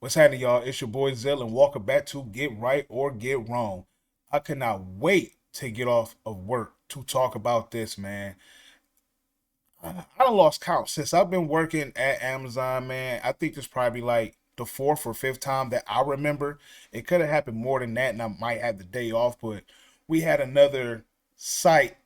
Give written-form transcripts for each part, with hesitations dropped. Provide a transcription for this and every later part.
What's happening, y'all? It's your boy Zell, and welcome back to Get Right or Get Wrong. I cannot wait to get off of work to talk about this, man. I done lost count since I've been working at Amazon, man. I think this probably like the fourth or fifth time that I remember. It could have happened more than that, and I might have the day off, but we had another site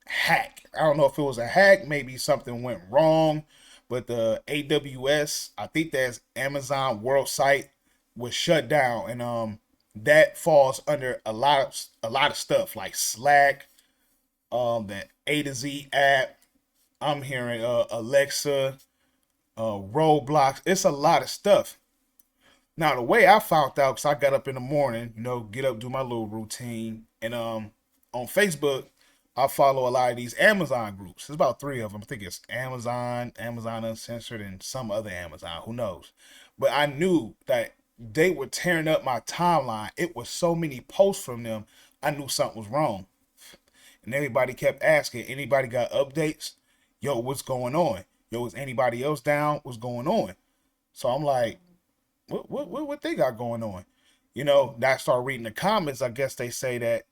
hack. I don't know if it was a hack, maybe something went wrong, but the AWS, I think that's Amazon World Site, was shut down, and that falls under a lot of stuff like Slack, that A to Z app. I'm hearing Alexa, Roblox. It's a lot of stuff. Now the way I found out, cause I got up in the morning, get up, do my little routine, and on Facebook, I follow a lot of these Amazon groups. There's about three of them. I think it's Amazon, Amazon Uncensored, and some other Amazon. Who knows? But I knew that they were tearing up my timeline. It was so many posts from them. I knew something was wrong, and everybody kept asking. Anybody got updates? Yo, what's going on? Yo, is anybody else down? What's going on? So I'm like, what they got going on? I start reading the comments. I guess they say that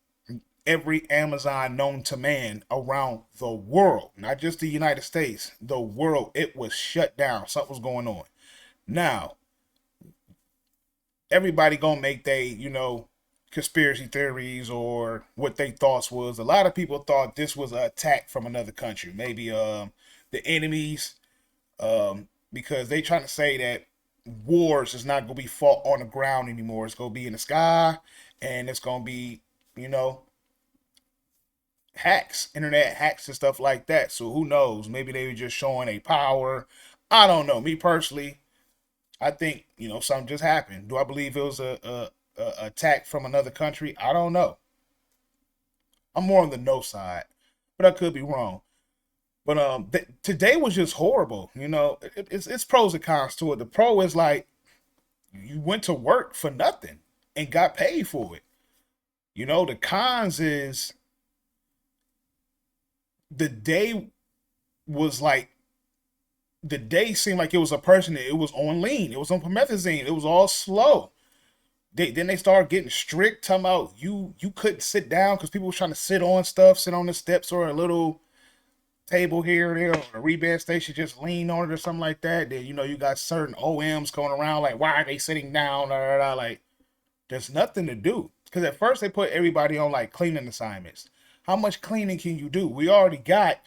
every Amazon known to man around the world, not just the United States, the world, it was shut down. Something was going on. Now, everybody gonna make conspiracy theories or what they thoughts was. A lot of people thought this was an attack from another country, maybe the enemies, because they trying to say that wars is not gonna be fought on the ground anymore. It's gonna be in the sky, and it's gonna be you know hacks, internet hacks and stuff like that. So who knows? Maybe they were just showing a power. I don't know. Me personally, I think something just happened. Do I believe it was a attack from another country? I don't know. I'm more on the no side, but I could be wrong. But today was just horrible. It's pros and cons to it. The pro is like you went to work for nothing and got paid for it. The cons is the day was like the day seemed like it was a person that it was on lean, it was on promethazine, it was all slow. Then they started getting strict, talking about you couldn't sit down because people were trying to sit on stuff, sit on the steps or a little table here or there or a reband station, just lean on it or something like that. Then you got certain OMs going around like, why are they sitting down? Like, there's nothing to do. Because at first they put everybody on like cleaning assignments. How much cleaning can you do? We already got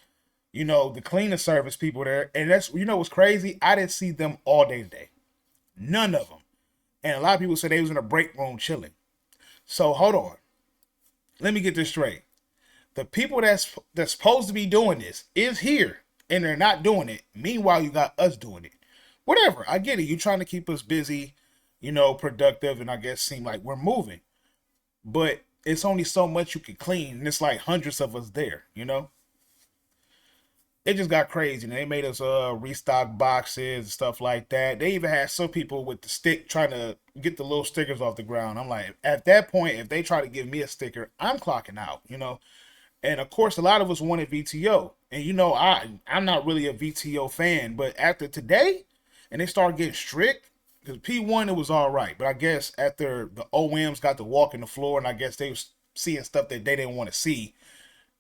the cleaning service people there. And that's, what's crazy? I didn't see them all day today. None of them. And a lot of people said they was in a break room chilling. So hold on. Let me get this straight. The people that's supposed to be doing this is here and they're not doing it. Meanwhile, you got us doing it. Whatever. I get it. You're trying to keep us busy, productive, and I guess seem like we're moving. But it's only so much you can clean, and it's like hundreds of us there. It just got crazy. And they made us restock boxes and stuff like that. They even had some people with the stick trying to get the little stickers off the ground. I'm like, at that point, if they try to give me a sticker, I'm clocking out. And of course, a lot of us wanted VTO. And I'm not really a VTO fan, but after today, and they started getting strict, because P1 it was all right, but I guess after the OMs got to walk in the floor, and I guess they was seeing stuff that they didn't want to see,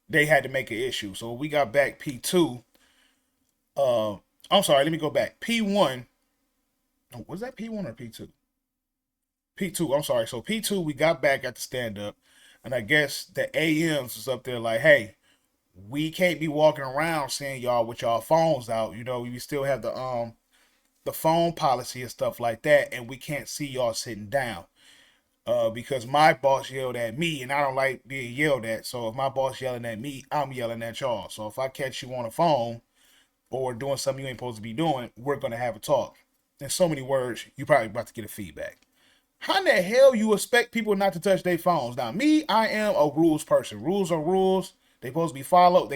they had to make an issue. So we got back P2. I'm sorry, let me go back. P1. Oh, was that P1 or P2? P2. I'm sorry. So P2, we got back at the stand up, and I guess the AMs was up there like, hey, we can't be walking around seeing y'all with y'all phones out. We still have the phone policy and stuff like that, and we can't see y'all sitting down. Because my boss yelled at me, and I don't like being yelled at. So if my boss yelling at me, I'm yelling at y'all. So if I catch you on the phone or doing something you ain't supposed to be doing, we're gonna have a talk. In so many words, you probably about to get a feedback. How in the hell you expect people not to touch their phones? Now, me, I am a rules person. Rules are rules. They supposed to be followed.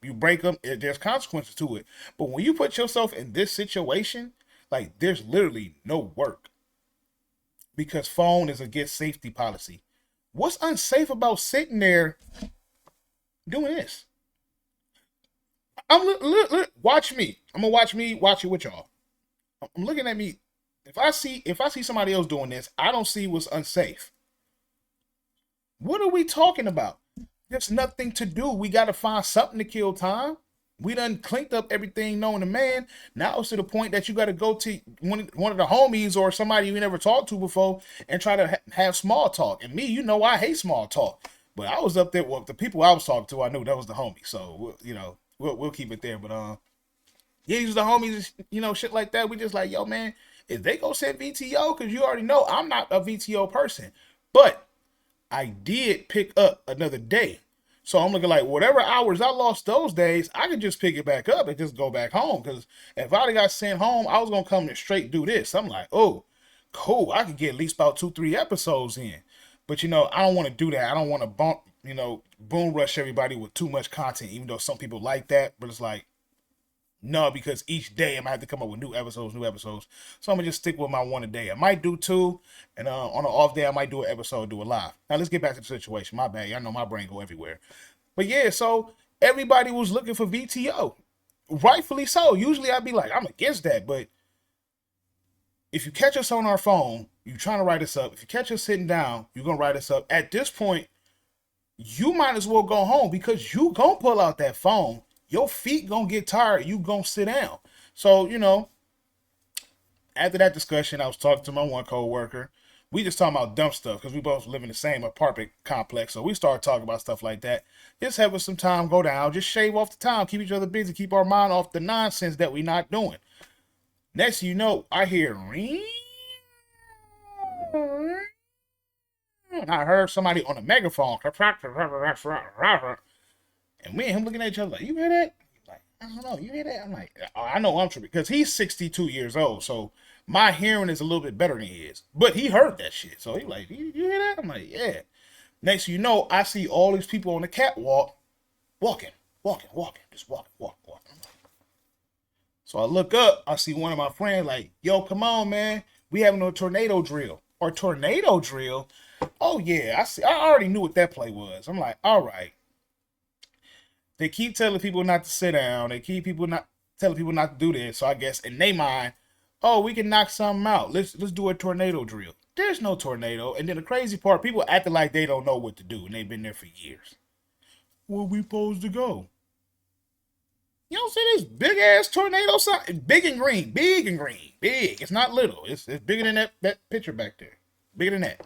You break them. There's consequences to it. But when you put yourself in this situation, like there's literally no work because phone is against safety policy. What's unsafe about sitting there doing this? Watch me. I'm gonna watch me watch it with y'all. I'm looking at me. If I see somebody else doing this, I don't see what's unsafe. What are we talking about? There's nothing to do. We got to find something to kill time. We done cleaned up everything known to man. Now it's to the point that you got to go to one of the homies or somebody you never talked to before and try to have small talk. And me, I hate small talk. But I was up there. Well, the people I was talking to, I knew that was the homie. So we'll keep it there. But yeah, these are the homies. Shit like that. We just like, yo, man, if they go send VTO, because you already know I'm not a VTO person, but I did pick up another day. So I'm looking like whatever hours I lost those days, I could just pick it back up and just go back home. Because if I'd got sent home, I was gonna come and straight do this. I'm like, oh, cool. I could get at least about 2, 3 episodes in. But I don't want to do that. I don't want to boom rush everybody with too much content, even though some people like that. But it's like, no, because each day I'm gonna have to come up with new episodes, new episodes. So I'm gonna just stick with my one a day. I might do two, and on an off day I might do an episode, do a live. Now let's get back to the situation. My bad. I know my brain go everywhere. But yeah, so everybody was looking for VTO, rightfully so. Usually I'd be like, I'm against that, but if you catch us on our phone, you trying to write us up. If you catch us sitting down, you're gonna write us up. At this point, you might as well go home because you gonna pull out that phone. Your feet gonna get tired. You gonna sit down. So after that discussion, I was talking to my one coworker. We just talking about dumb stuff because we both live in the same apartment complex. So we started talking about stuff like that. Just having some time go down. Just shave off the time. Keep each other busy. Keep our mind off the nonsense that we not doing. Next, I hear ring. I heard somebody on a megaphone. And me and him looking at each other like, you hear that? He's like, I don't know. You hear that? I'm like, oh, I know I'm tripping because he's 62 years old. So my hearing is a little bit better than his. But he heard that shit. So he's like, you hear that? I'm like, yeah. Next I see all these people on the catwalk walking, just walking. So I look up, I see one of my friends like, yo, come on, man. We having a tornado drill. Or tornado drill? Oh, yeah. I already knew what that play was. I'm like, all right. They keep telling people not to sit down. They keep telling people not to do this. So I guess in their mind, oh, we can knock something out. Let's do a tornado drill. There's no tornado. And then the crazy part, people acting like they don't know what to do, and they've been there for years. Where we supposed to go? You don't see this big ass tornado sign? It's big and green, big. It's not little. It's bigger than that picture back there. Bigger than that.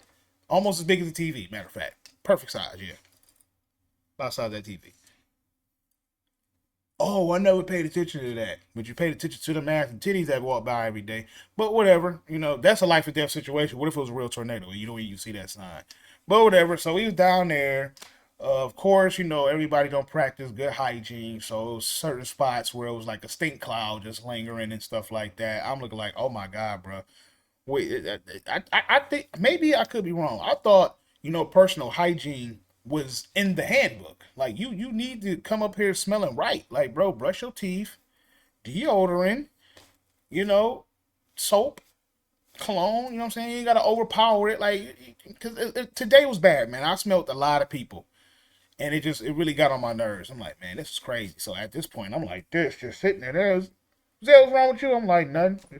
Almost as big as the TV. Matter of fact, perfect size. Yeah, about size of that TV. Oh, I never paid attention to that. But you paid attention to the ass and titties that walk by every day. But whatever, that's a life or death situation. What if it was a real tornado? You don't even see that sign. But whatever. So he was down there. Of course, everybody don't practice good hygiene. So certain spots where it was like a stink cloud just lingering and stuff like that. I'm looking like, oh my God, bro. Wait, I think maybe I could be wrong. I thought, personal hygiene was in the handbook. Like you need to come up here smelling right. Like, bro, brush your teeth, deodorant, you know, soap, cologne. You know what I'm saying? You ain't gotta overpower it. Like, cause today was bad, man. I smelled a lot of people, and it really got on my nerves. I'm like, man, this is crazy. So at this point, I'm like, this just sitting there. What's wrong with you? I'm like, nothing.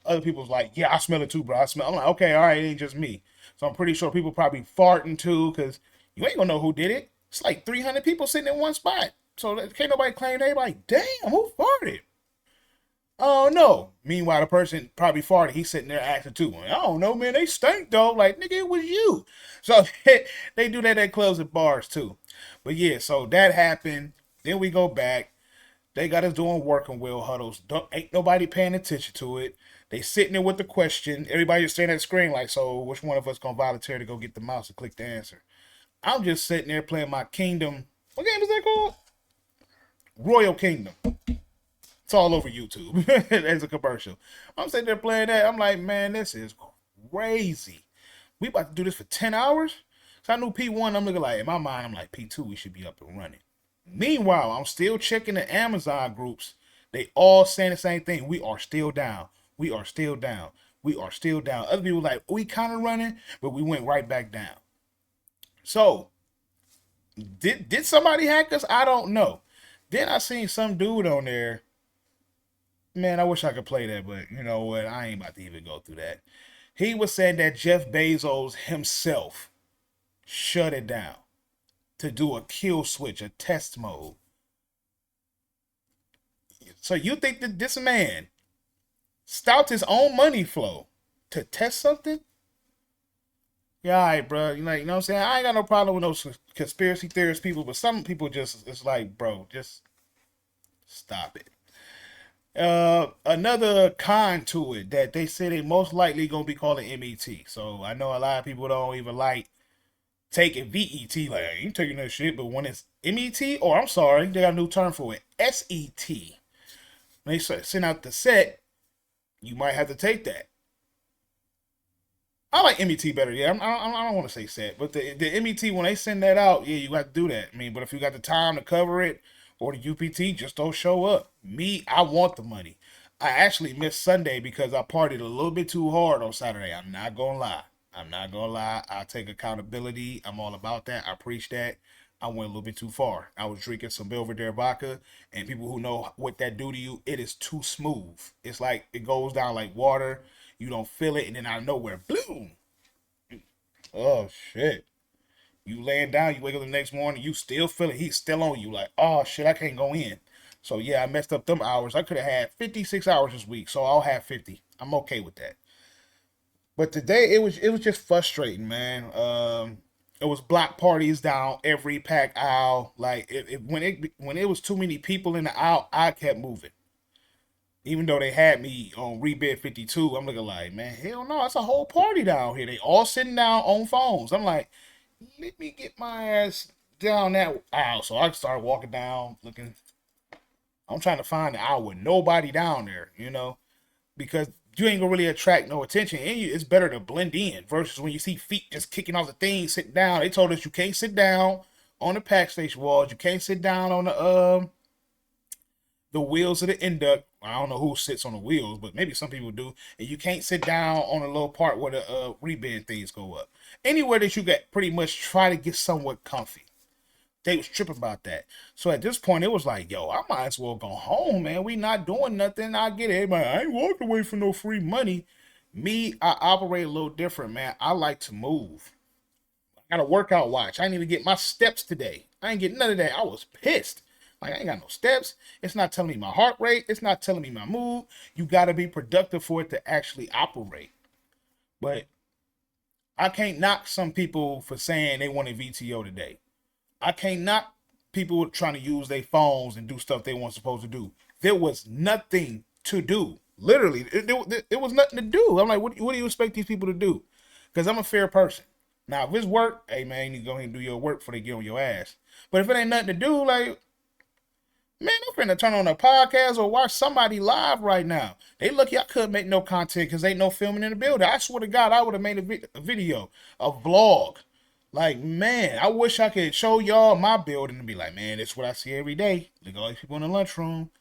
Other people's like, yeah, I smell it too, bro. I'm like, okay, all right, it ain't just me. So I'm pretty sure people probably farting too, because you ain't gonna know who did it. It's like 300 people sitting in one spot. So can't nobody claim they like, damn, who farted? Oh no. Meanwhile, the person probably farted. He's sitting there acting too. I don't know, man. They stink though. Like, nigga, it was you. So they do that at clubs and bars too. But yeah, so that happened. Then we go back. They got us doing working wheel huddles. Ain't nobody paying attention to it. They sitting there with the question. Everybody just staring at the screen like, so which one of us gonna volunteer to go get the mouse and click the answer? I'm just sitting there playing my Kingdom. What game is that called? Royal Kingdom. It's all over YouTube as a commercial. I'm sitting there playing that. I'm like, man, this is crazy. We about to do this for 10 hours? So I knew P1. I'm looking like, in my mind, I'm like, P2, we should be up and running. Meanwhile, I'm still checking the Amazon groups. They all saying the same thing. We are still down. We are still down. We are still down. Other people like, we kind of running, but we went right back down. So, did somebody hack us? I don't know. Then I seen some dude on there. Man, I wish I could play that, but you know what? I ain't about to even go through that. He was saying that Jeff Bezos himself shut it down to do a kill switch, a test mode. So you think that this man stopped his own money flow to test something? Yeah, all right, bro. You know what I'm saying? I ain't got no problem with those conspiracy theorist people, but some people just, it's like, bro, just stop it. Another con to it that they say they most likely gonna be calling MET. So I know a lot of people don't even like taking VET. Like, I ain't taking that shit. But when it's MET, or I'm sorry, they got a new term for it, SET. When they send out the set, you might have to take that. I like MET better. Yeah, I don't want to say set, but the MET, when they send that out, yeah, you got to do that. I mean, but if you got the time to cover it, or the UPT, just don't show up. Me, I want the money. I actually missed Sunday because I partied a little bit too hard on Saturday. I'm not gonna lie. I'm not gonna lie. I take accountability. I'm all about that. I preach that. I went a little bit too far. I was drinking some Belvedere vodka, and people who know what that do to you, it is too smooth. It's like it goes down like water. You don't feel it, and then out of nowhere, boom! Oh shit! You laying down, you wake up the next morning, you still feel it. He's still on you. Like, oh shit, I can't go in. So yeah, I messed up them hours. I could have had 56 hours this week, so I'll have 50. I'm okay with that. But today it was just frustrating, man. It was block parties down every pack aisle. Like when it was too many people in the aisle, I kept moving. Even though they had me on rebid 52, I'm looking like, man, hell no, it's a whole party down here. They all sitting down on phones. I'm like, let me get my ass down that aisle. So I started walking down, looking. I'm trying to find the aisle with nobody down there, because you ain't gonna really attract no attention. And it's better to blend in versus when you see feet just kicking off the thing, sitting down. They told us you can't sit down on the pack station walls. You can't sit down on the wheels of the induct. I don't know who sits on the wheels, but maybe some people do. And you can't sit down on a little part where the reband things go up. Anywhere that you get pretty much try to get somewhat comfy. They was tripping about that. So at this point, it was like, yo, I might as well go home, man. We not doing nothing. I get it. Man, I ain't walking away for no free money. Me, I operate a little different, man. I like to move. I got a workout watch. I didn't even get my steps today. I ain't get none of that. I was pissed. Like, I ain't got no steps. It's not telling me my heart rate. It's not telling me my mood. You got to be productive for it to actually operate. But I can't knock some people for saying they want a VTO today. I can't knock people trying to use their phones and do stuff they weren't supposed to do. There was nothing to do. Literally, it was nothing to do. I'm like, what do you expect these people to do? Because I'm a fair person. Now, if it's work, hey man, you need to go ahead and do your work before they get on your ass. But if it ain't nothing to do, like, man, I'm finna turn on a podcast or watch somebody live right now. They lucky I couldn't make no content because ain't no filming in the building. I swear to God, I would have made a video, a vlog. Like, man, I wish I could show y'all my building and be like, man, this is what I see every day. Look at all these people in the lunchroom.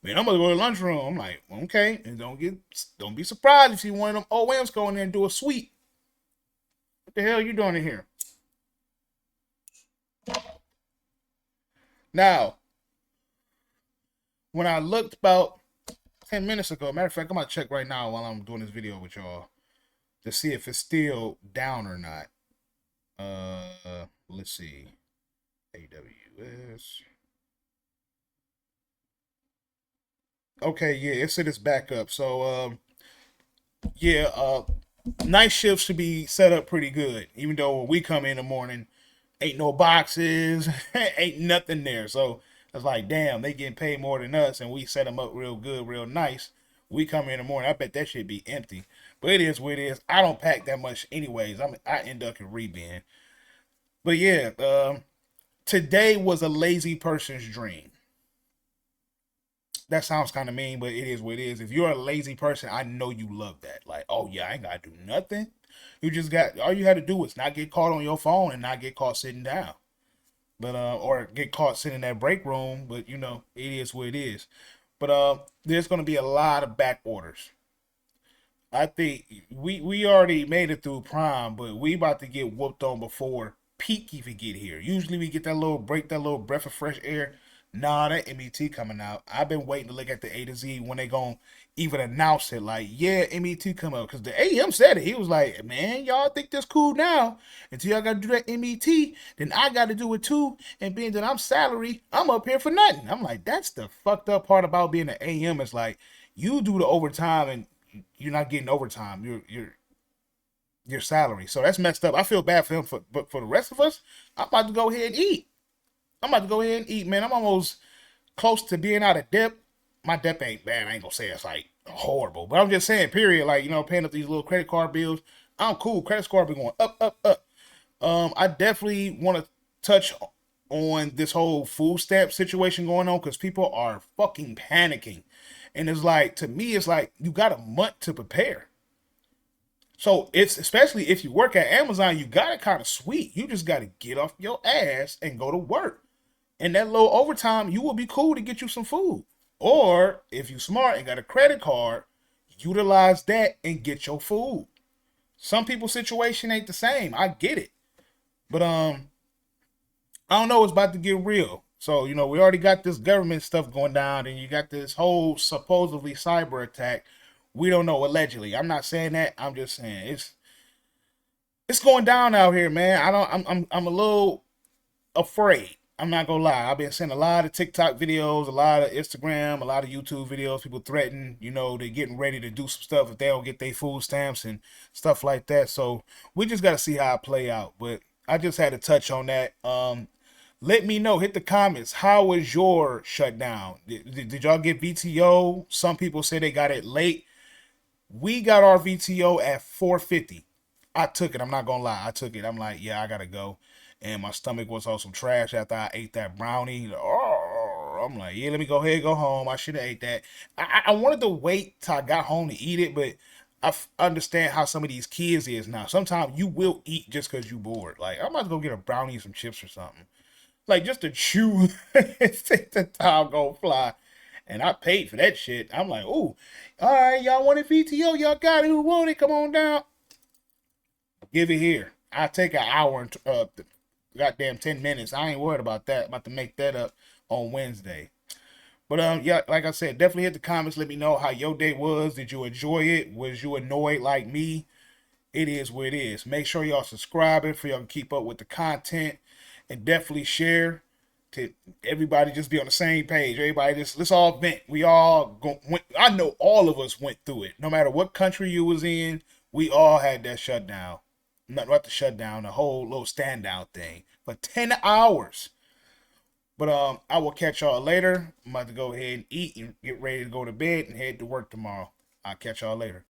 Man, I'm gonna go to the lunchroom. I'm like, okay, and don't be surprised if you one of them OMs go in there and do a sweep. What the hell are you doing in here? Now, when I looked about 10 minutes ago, matter of fact, I'm gonna check right now while I'm doing this video with y'all to see if it's still down or not. Let's see. AWS. Okay, yeah, it said it's back up. So, yeah, night shift should be set up pretty good. Even though when we come in the morning, ain't no boxes, ain't nothing there. So it's like, damn, they getting paid more than us, and we set them up real good, real nice. We come in the morning, I bet that should be empty. But it is what it is. I don't pack that much anyways. I end up in rebin. But yeah, today was a lazy person's dream. That sounds kind of mean, but it is what it is. If you're a lazy person, I know you love that. Like, oh yeah, I ain't gotta do nothing. You just got all you had to do was not get caught on your phone and not get caught sitting down. But or get caught sitting in that break room. But it is what it is. But there's gonna be a lot of back orders. I think we already made it through Prime, but we about to get whooped on before peak even get here. Usually we get that little break, that little breath of fresh air. Nah, that MET coming out. I've been waiting to look at the A to Z when they gonna even announce it. Like, yeah, MET come out because the AM said it. He was like, man, y'all think this cool now until y'all gotta do that MET. Then I gotta do it too. And being that I'm salary, I'm up here for nothing. I'm like, that's the fucked up part about being an AM. Is like you do the overtime and you're not getting overtime. Your salary. So that's messed up. I feel bad for him. But for the rest of us, I'm about to go ahead and eat. I'm about to go ahead and eat, man. I'm almost close to being out of debt. My debt ain't bad. I ain't gonna say it's like horrible, but I'm just saying, period. Like, paying up these little credit card bills. I'm cool. Credit score be going up, up, up. I definitely want to touch on this whole food stamp situation going on because people are fucking panicking, and it's like to me, it's like you got a month to prepare. So it's especially if you work at Amazon, you got it kind of sweet. You just got to get off your ass and go to work. And that low overtime, you will be cool to get you some food. Or if you smart and got a credit card, utilize that and get your food. Some people's situation ain't the same. I get it. But I don't know, it's about to get real. So, we already got this government stuff going down, and you got this whole supposedly cyber attack. We don't know allegedly. I'm not saying that. I'm just saying it's going down out here, man. I don't I'm a little afraid. I'm not gonna lie. I've been seeing a lot of TikTok videos, a lot of Instagram, a lot of YouTube videos. People threaten, they're getting ready to do some stuff if they don't get their food stamps and stuff like that. So we just got to see how it play out. But I just had to touch on that. Let me know. Hit the comments. How was your shutdown? Did y'all get VTO? Some people say they got it late. We got our VTO at 4:50. I took it. I'm not gonna lie. I took it. I'm like, yeah, I gotta go. And my stomach was on some trash after I ate that brownie. Oh, I'm like, yeah, let me go ahead and go home. I should have ate that. I wanted to wait till I got home to eat it, but understand how some of these kids is now. Sometimes you will eat just because you bored. Like, I'm about to go get a brownie and some chips or something. Like, just to chew and think the time go fly. And I paid for that shit. I'm like, ooh, all right, y'all want a VTO? Y'all got it? Who want it? Come on down. Give it here. I take an hour and goddamn 10 minutes. I ain't worried about that. About to make that up on Wednesday. But yeah, like I said, definitely hit the comments. Let me know how your day was. Did you enjoy it? Was you annoyed like me? It is what it is. Make sure y'all subscribing for y'all to keep up with the content, and definitely share to everybody. Just be on the same page. Everybody, just let's all vent. We all I know all of us went through it. No matter what country you was in, we all had that shutdown. Not the shutdown, the whole little stand down thing for 10 hours. But I will catch y'all later. I'm about to go ahead and eat and get ready to go to bed and head to work tomorrow. I'll catch y'all later.